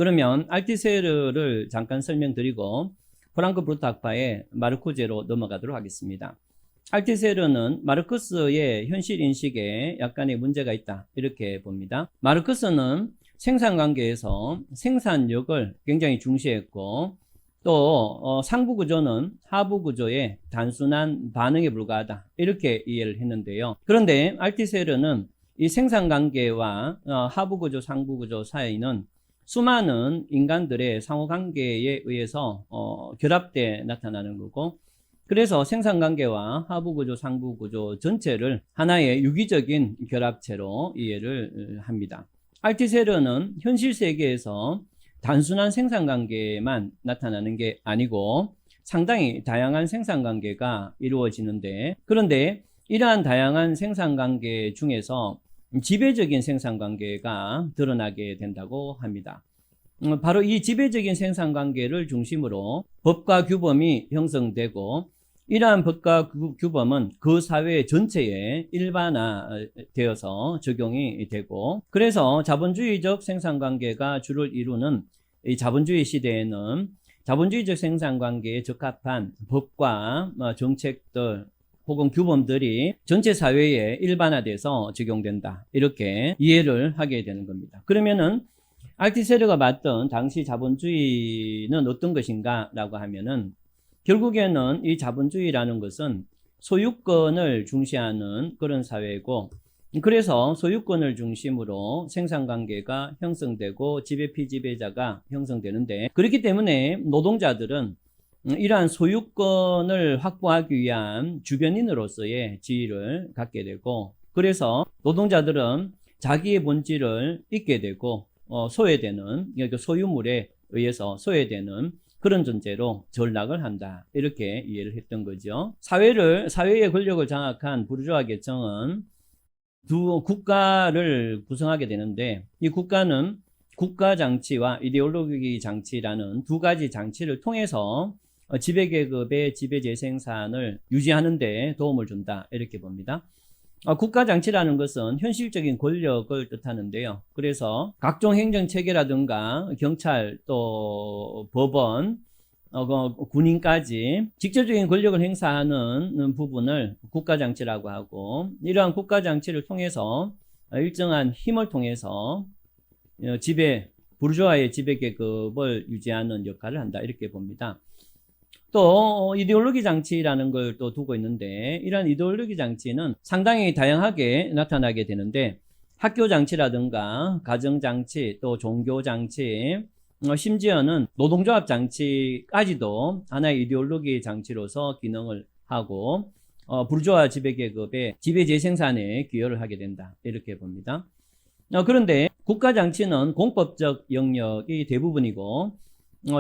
그러면 알티세르를 잠깐 설명드리고 프랑크푸르트 학파의 마르쿠제로 넘어가도록 하겠습니다. 알티세르는 마르크스의 현실 인식에 약간의 문제가 있다 이렇게 봅니다. 마르크스는 생산관계에서 생산력을 굉장히 중시했고 또 상부구조는 하부구조의 단순한 반응에 불과하다 이렇게 이해를 했는데요. 그런데 알티세르는 이 생산관계와 하부구조 상부구조 사이는 수많은 인간들의 상호관계에 의해서 결합돼 나타나는 거고, 그래서 생산관계와 하부구조 상부구조 전체를 하나의 유기적인 결합체로 이해를 합니다. 알티세르는 현실 세계에서 단순한 생산관계만 나타나는 게 아니고 상당히 다양한 생산관계가 이루어지는데, 그런데 이러한 다양한 생산관계 중에서 지배적인 생산관계가 드러나게 된다고 합니다. 바로 이 지배적인 생산관계를 중심으로 법과 규범이 형성되고, 이러한 법과 규범은 그 사회 전체에 일반화되어서 적용이 되고, 그래서 자본주의적 생산관계가 주를 이루는 이 자본주의 시대에는 자본주의적 생산관계에 적합한 법과 정책들 혹은 규범들이 전체 사회에 일반화돼서 적용된다 이렇게 이해를 하게 되는 겁니다. 그러면은 알티세르가 봤던 당시 자본주의는 어떤 것인가 라고 하면은, 결국에는 이 자본주의라는 것은 소유권을 중시하는 그런 사회고, 그래서 소유권을 중심으로 생산관계가 형성되고 지배 피지배자가 형성되는데, 그렇기 때문에 노동자들은 이러한 소유권을 확보하기 위한 주변인으로서의 지위를 갖게 되고, 그래서 노동자들은 자기의 본질을 잊게 되고 소외되는, 그러니까 소유물에 의해서 소외되는 그런 존재로 전락을 한다 이렇게 이해를 했던 거죠. 사회의 권력을 장악한 부르주아 계층은 두 국가를 구성하게 되는데, 이 국가는 국가 장치와 이데올로기 장치라는 두 가지 장치를 통해서 지배계급의 지배재생산을 유지하는 데 도움을 준다 이렇게 봅니다. 국가 장치라는 것은 현실적인 권력을 뜻하는데요. 그래서 각종 행정체계라든가 경찰 또 법원 군인까지 직접적인 권력을 행사하는 부분을 국가 장치라고 하고, 이러한 국가 장치를 통해서 일정한 힘을 통해서 부르주아의 지배계급을 유지하는 역할을 한다 이렇게 봅니다. 또 이데올로기 장치라는 걸 또 두고 있는데, 이러한 이데올로기 장치는 상당히 다양하게 나타나게 되는데, 학교 장치라든가 가정 장치 또 종교 장치, 심지어는 노동조합 장치까지도 하나의 이데올로기 장치로서 기능을 하고 부르주아 지배계급의 지배재생산에 기여를 하게 된다 이렇게 봅니다. 그런데 국가 장치는 공법적 영역이 대부분이고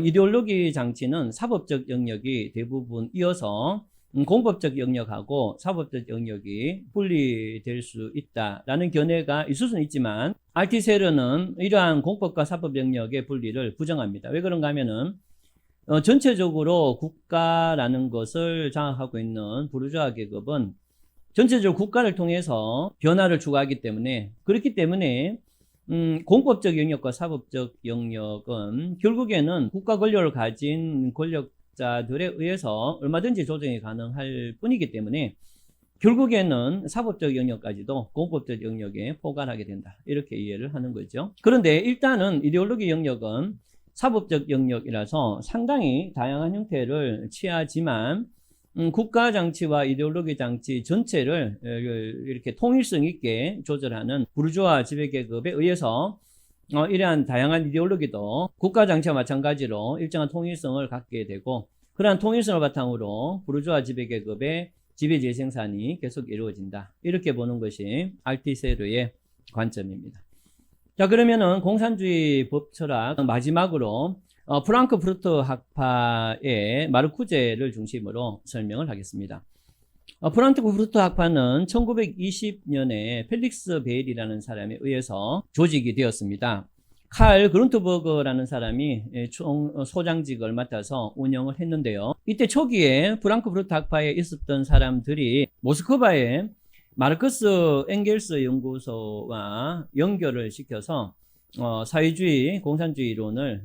이데올로기 장치는 사법적 영역이 대부분이어서 공법적 영역하고 사법적 영역이 분리될 수 있다라는 견해가 있을 수는 있지만, 알티세르는 이러한 공법과 사법 영역의 분리를 부정합니다. 왜 그런가 하면은 전체적으로 국가라는 것을 장악하고 있는 부르주아 계급은 전체적으로 국가를 통해서 변화를 추구하기 때문에, 그렇기 때문에 공법적 영역과 사법적 영역은 결국에는 국가 권력을 가진 권력자들에 의해서 얼마든지 조정이 가능할 뿐이기 때문에 결국에는 사법적 영역까지도 공법적 영역에 포괄하게 된다 이렇게 이해를 하는 거죠. 그런데 일단은 이데올로기 영역은 사법적 영역이라서 상당히 다양한 형태를 취하지만 국가 장치와 이데올로기 장치 전체를 이렇게 통일성 있게 조절하는 부르주아 지배계급에 의해서 이러한 다양한 이데올로기도 국가 장치와 마찬가지로 일정한 통일성을 갖게 되고, 그러한 통일성을 바탕으로 부르주아 지배계급의 지배재생산이 계속 이루어진다 이렇게 보는 것이 알티세르의 관점입니다. 자, 그러면은 공산주의 법 철학 마지막으로 프랑크푸르트 학파의 마르쿠제를 중심으로 설명을 하겠습니다. 프랑크푸르트 학파는 1920년에 펠릭스 베일이라는 사람에 의해서 조직이 되었습니다. 칼 그룬트버그라는 사람이 소장직을 맡아서 운영을 했는데요. 이때 초기에 프랑크푸르트 학파에 있었던 사람들이 모스크바의 마르크스 엥겔스 연구소와 연결을 시켜서 사회주의, 공산주의 이론을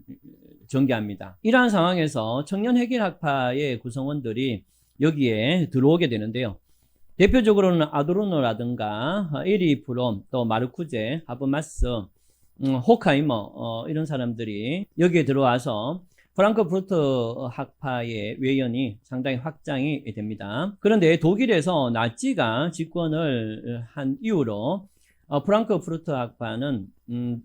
전개합니다. 이러한 상황에서 청년 해결학파의 구성원들이 여기에 들어오게 되는데요. 대표적으로는 아도르노라든가 에리 프롬, 또 마르쿠제, 하버마스, 호카이머 이런 사람들이 여기에 들어와서 프랑크푸르트 학파의 외연이 상당히 확장이 됩니다. 그런데 독일에서 나치가 집권을 한 이후로 프랑크푸르트 학파는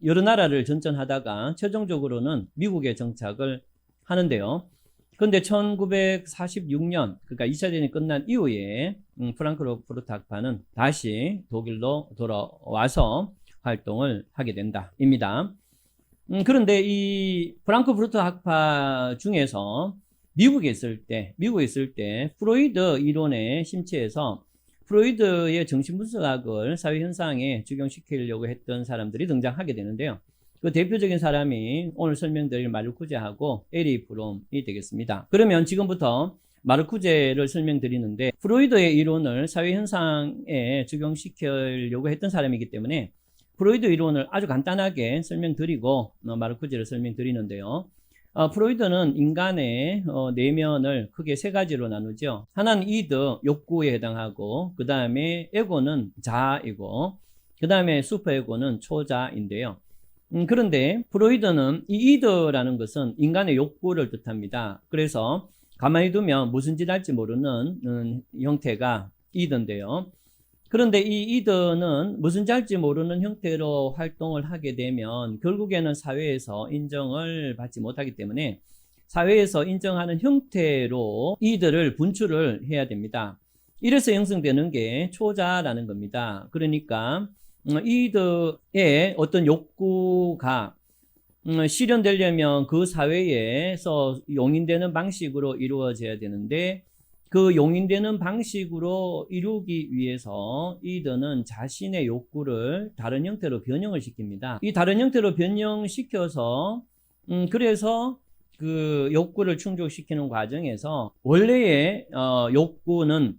여러 나라를 전전하다가 최종적으로는 미국에 정착을 하는데요. 그런데 1946년, 그러니까 2차 대전이 끝난 이후에 프랑크푸르트 학파는 다시 독일로 돌아와서 활동을 하게 된다입니다. 그런데 이 프랑크푸르트 학파 중에서 미국에 있을 때 프로이드 이론에 심취해서 프로이드의 정신분석학을 사회현상에 적용시키려고 했던 사람들이 등장하게 되는데요. 그 대표적인 사람이 오늘 설명드릴 마르쿠제하고 에리 프롬이 되겠습니다. 그러면 지금부터 마르쿠제를 설명드리는데, 프로이드의 이론을 사회현상에 적용시키려고 했던 사람이기 때문에 프로이드 이론을 아주 간단하게 설명드리고 마르쿠제를 설명드리는데요. 프로이드는 인간의 내면을 크게 세 가지로 나누죠. 하나는 이드, 욕구에 해당하고, 그 다음에 에고는 자아이고, 그 다음에 슈퍼에고는 초자인데요. 그런데 프로이드는 이 이드라는 것은 인간의 욕구를 뜻합니다. 그래서 가만히 두면 무슨 짓 할지 모르는 형태가 이드인데요. 그런데 이 이드는 무슨 짓 할지 모르는 형태로 활동을 하게 되면 결국에는 사회에서 인정을 받지 못하기 때문에 사회에서 인정하는 형태로 이드를 분출을 해야 됩니다. 이래서 형성되는 게 초자라는 겁니다. 그러니까 이드의 어떤 욕구가 실현되려면 그 사회에서 용인되는 방식으로 이루어져야 되는데, 그 용인되는 방식으로 이루기 위해서 이드는 자신의 욕구를 다른 형태로 변형을 시킵니다. 이 다른 형태로 변형시켜서 그래서 그 욕구를 충족시키는 과정에서 원래의 욕구는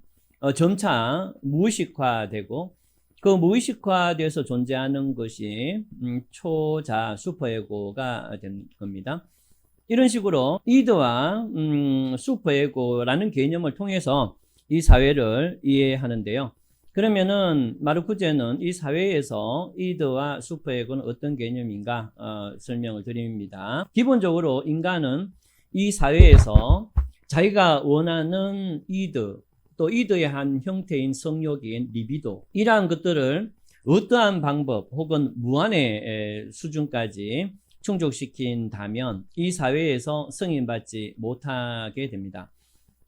점차 무의식화되고, 그 무의식화돼서 존재하는 것이 초자, 슈퍼에고가 된 겁니다. 이런 식으로 이드와 슈퍼에고라는 개념을 통해서 이 사회를 이해하는데요. 그러면은 마르쿠제는 이 사회에서 이드와 슈퍼에고는 어떤 개념인가 설명을 드립니다. 기본적으로 인간은 이 사회에서 자기가 원하는 이드, 또 이드의 한 형태인 성욕인 리비도, 이러한 것들을 어떠한 방법 혹은 무한의 수준까지 충족시킨다면 이 사회에서 승인받지 못하게 됩니다.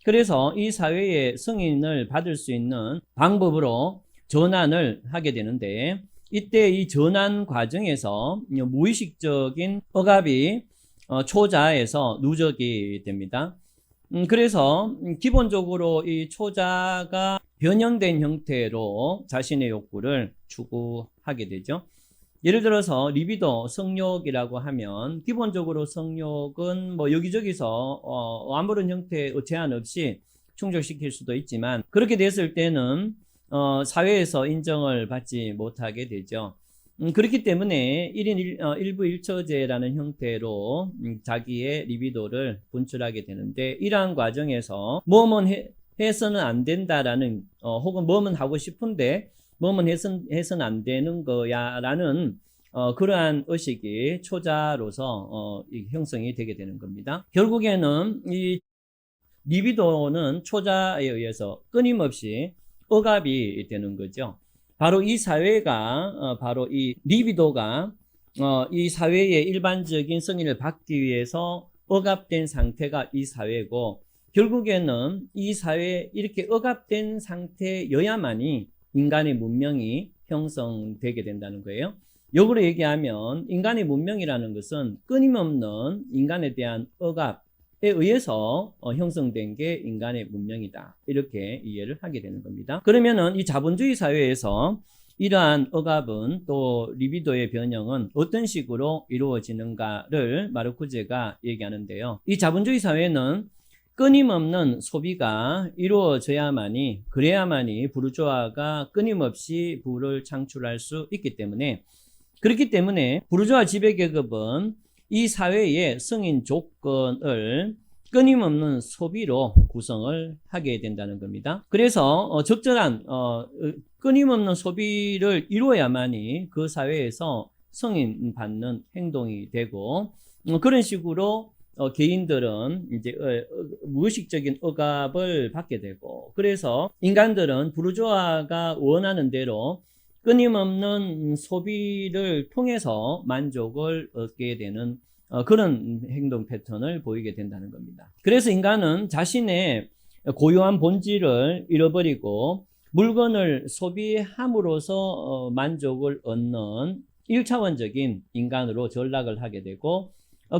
그래서 이 사회에 승인을 받을 수 있는 방법으로 전환을 하게 되는데, 이때 이 전환 과정에서 무의식적인 억압이 초자에서 누적이 됩니다. 그래서 기본적으로 이 초자가 변형된 형태로 자신의 욕구를 추구하게 되죠. 예를 들어서 리비도, 성욕이라고 하면 기본적으로 성욕은 뭐 여기저기서 아무런 형태의 제한 없이 충족시킬 수도 있지만, 그렇게 됐을 때는 사회에서 인정을 받지 못하게 되죠. 그렇기 때문에 1인 1부 1처제라는 형태로 자기의 리비도를 분출하게 되는데, 이러한 과정에서 뭐뭐 해서는 안 된다라는 혹은 뭐뭐 하고 싶은데 뭐뭐 해서는 안 되는 거야 라는 그러한 의식이 초자로서 형성이 되게 되는 겁니다. 결국에는 이 리비도는 초자에 의해서 끊임없이 억압이 되는 거죠. 바로 이 사회가 바로 이 리비도가 이 사회의 일반적인 승인을 받기 위해서 억압된 상태가 이 사회고, 결국에는 이 사회에 이렇게 억압된 상태여야만이 인간의 문명이 형성되게 된다는 거예요. 역으로 얘기하면 인간의 문명이라는 것은 끊임없는 인간에 대한 억압에 의해서 형성된 게 인간의 문명이다, 이렇게 이해를 하게 되는 겁니다. 그러면은 이 자본주의 사회에서 이러한 억압은, 또 리비도의 변형은 어떤 식으로 이루어지는가를 마르쿠제가 얘기하는데요. 이 자본주의 사회는 끊임없는 소비가 이루어져야만이, 그래야만이 부르주아가 끊임없이 부를 창출할 수 있기 때문에 그렇기 때문에 부르주아 지배계급은 이 사회의 승인 조건을 끊임없는 소비로 구성을 하게 된다는 겁니다. 그래서 적절한 끊임없는 소비를 이루어야만이 그 사회에서 승인받는 행동이 되고 그런 식으로 개인들은 이제 무의식적인 억압을 받게 되고 그래서 인간들은 부르주아가 원하는 대로 끊임없는 소비를 통해서 만족을 얻게 되는 그런 행동 패턴을 보이게 된다는 겁니다. 그래서 인간은 자신의 고유한 본질을 잃어버리고 물건을 소비함으로써 만족을 얻는 1차원적인 인간으로 전락을 하게 되고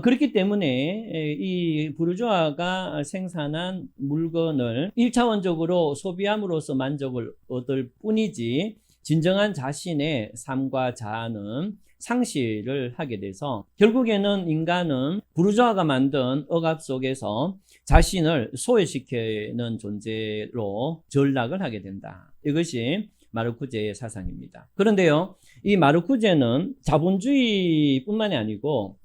그렇기 때문에 이 부르주아가 생산한 물건을 1차원적으로 소비함으로써 만족을 얻을 뿐이지 진정한 자신의 삶과 자아는 상실을 하게 돼서 결국에는 인간은 부르주아가 만든 억압 속에서 자신을 소외시키는 존재로 전락을 하게 된다. 이것이 마르쿠제의 사상입니다. 그런데요, 이 마르쿠제는 자본주의뿐만이 아니고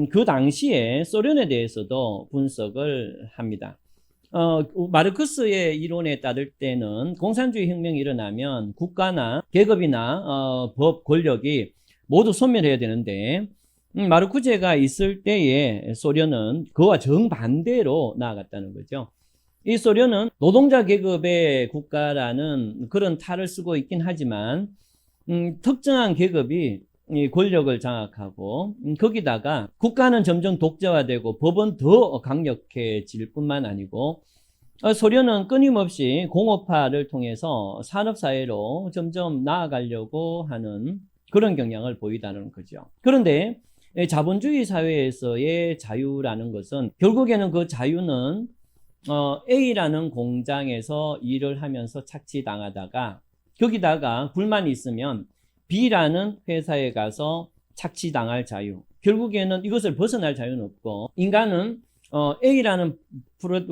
그 당시에 소련에 대해서도 분석을 합니다. 마르크스의 이론에 따를 때는 공산주의 혁명이 일어나면 국가나 계급이나 법, 권력이 모두 소멸해야 되는데 마르쿠제가 있을 때에 소련은 그와 정반대로 나아갔다는 거죠. 이 소련은 노동자 계급의 국가라는 그런 탈을 쓰고 있긴 하지만 특정한 계급이 이 권력을 장악하고 거기다가 국가는 점점 독재화되고 법은 더 강력해질 뿐만 아니고 소련은 끊임없이 공업화를 통해서 산업사회로 점점 나아가려고 하는 그런 경향을 보이다는 거죠. 그런데 자본주의 사회에서의 자유라는 것은 결국에는 그 자유는 A라는 공장에서 일을 하면서 착취당하다가 거기다가 불만이 있으면 B라는 회사에 가서 착취당할 자유. 결국에는 이것을 벗어날 자유는 없고 인간은 A라는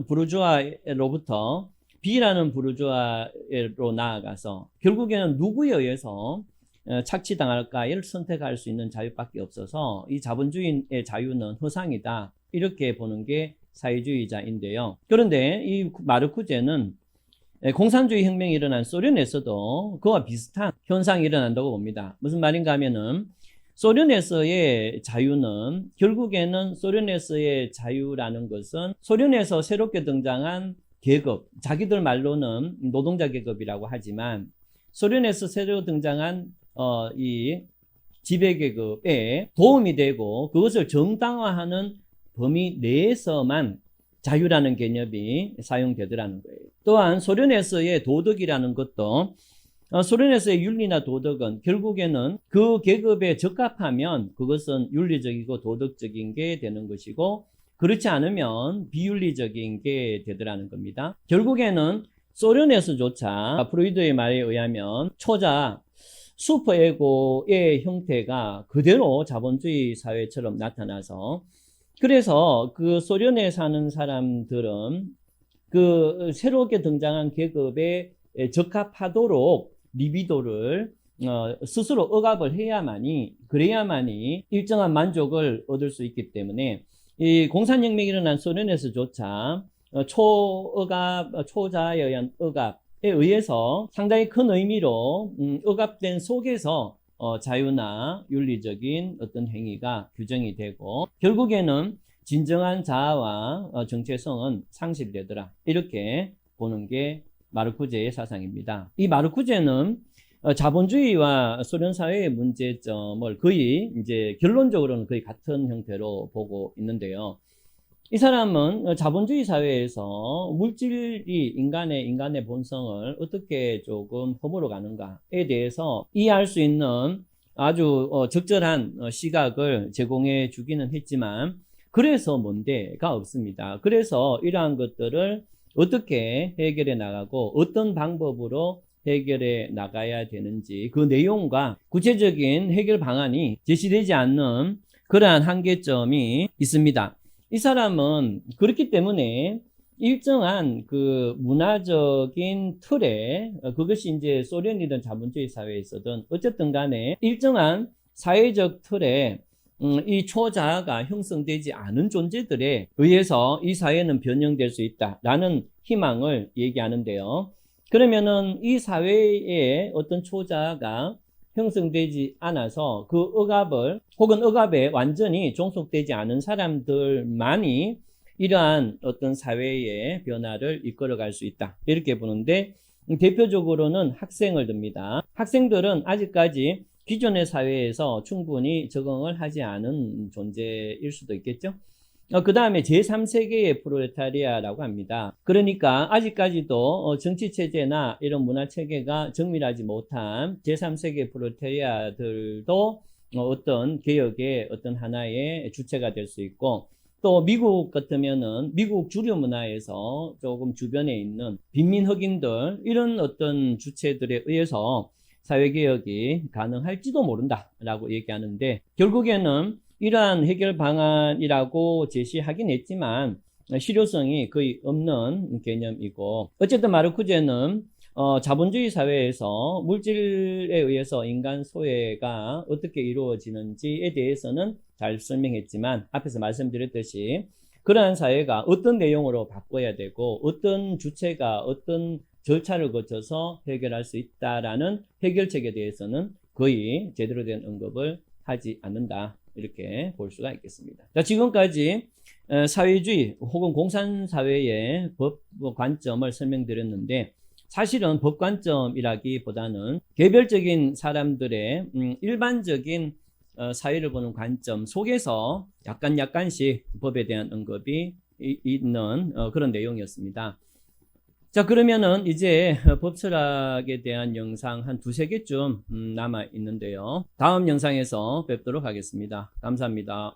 부르주아로부터 B라는 부르주아로 나아가서 결국에는 누구에 의해서 착취당할까를 선택할 수 있는 자유밖에 없어서 이 자본주의의 자유는 허상이다. 이렇게 보는 게 사회주의자인데요. 그런데 이 마르쿠제는 공산주의 혁명이 일어난 소련에서도 그와 비슷한 현상이 일어난다고 봅니다. 무슨 말인가 하면은 소련에서의 자유는 결국에는 소련에서의 자유라는 것은 소련에서 새롭게 등장한 계급, 자기들 말로는 노동자 계급이라고 하지만 소련에서 새로 등장한 이 지배계급에 도움이 되고 그것을 정당화하는 범위 내에서만 자유라는 개념이 사용되더라는 거예요. 또한 소련에서의 도덕이라는 것도 소련에서의 윤리나 도덕은 결국에는 그 계급에 적합하면 그것은 윤리적이고 도덕적인 게 되는 것이고 그렇지 않으면 비윤리적인 게 되더라는 겁니다. 결국에는 소련에서조차 프로이드의 말에 의하면 초자 슈퍼에고의 형태가 그대로 자본주의 사회처럼 나타나서 그래서 그 소련에 사는 사람들은 그 새롭게 등장한 계급에 적합하도록 리비도를 스스로 억압을 해야만이 그래야만이 일정한 만족을 얻을 수 있기 때문에 이 공산혁명이 일어난 소련에서조차 초억압, 초자에 의한 억압에 의해서 상당히 큰 의미로 억압된 속에서 자유나 윤리적인 어떤 행위가 규정이 되고 결국에는 진정한 자아와 정체성은 상실되더라. 이렇게 보는 게 마르쿠제의 사상입니다. 이 마르쿠제는 자본주의와 소련 사회의 문제점을 거의 이제 결론적으로는 거의 같은 형태로 보고 있는데요. 이 사람은 자본주의 사회에서 물질이 인간의 본성을 어떻게 조금 허물어 가는가에 대해서 이해할 수 있는 아주 적절한 시각을 제공해 주기는 했지만 그래서 뭔데가 없습니다. 그래서 이러한 것들을 어떻게 해결해 나가고 어떤 방법으로 해결해 나가야 되는지 그 내용과 구체적인 해결 방안이 제시되지 않는 그러한 한계점이 있습니다. 이 사람은 그렇기 때문에 일정한 그 문화적인 틀에 그것이 이제 소련이든 자본주의 사회에서든 어쨌든 간에 일정한 사회적 틀에 이 초자아가 형성되지 않은 존재들에 의해서 이 사회는 변형될 수 있다라는 희망을 얘기하는데요. 그러면은 이 사회에 어떤 초자아가 형성되지 않아서 그 억압을 혹은 억압에 완전히 종속되지 않은 사람들만이 이러한 어떤 사회의 변화를 이끌어갈 수 있다. 이렇게 보는데 대표적으로는 학생을 듭니다. 학생들은 아직까지 기존의 사회에서 충분히 적응을 하지 않은 존재일 수도 있겠죠. 그 다음에 제3세계의 프롤레타리아라고 합니다. 그러니까 아직까지도 정치체제나 이런 문화체계가 정밀하지 못한 제3세계 프롤레타리아들도 어떤 개혁의 어떤 하나의 주체가 될 수 있고, 또 미국 같으면은 미국 주류 문화에서 조금 주변에 있는 빈민 흑인들 이런 어떤 주체들에 의해서 사회개혁이 가능할지도 모른다라고 얘기하는데, 결국에는 이러한 해결 방안이라고 제시하긴 했지만 실효성이 거의 없는 개념이고, 어쨌든 마르쿠제는 자본주의 사회에서 물질에 의해서 인간 소외가 어떻게 이루어지는지에 대해서는 잘 설명했지만, 앞에서 말씀드렸듯이 그러한 사회가 어떤 내용으로 바꿔야 되고 어떤 주체가 어떤 절차를 거쳐서 해결할 수 있다라는 해결책에 대해서는 거의 제대로 된 언급을 하지 않는다, 이렇게 볼 수가 있겠습니다. 자, 지금까지 사회주의 혹은 공산사회의 법 관점을 설명드렸는데, 사실은 법 관점이라기보다는 개별적인 사람들의 일반적인 사회를 보는 관점 속에서 약간씩 법에 대한 언급이 있는 그런 내용이었습니다. 자, 그러면은 이제 법 철학에 대한 영상 한 2-3개쯤 남아 있는데요. 다음 영상에서 뵙도록 하겠습니다. 감사합니다.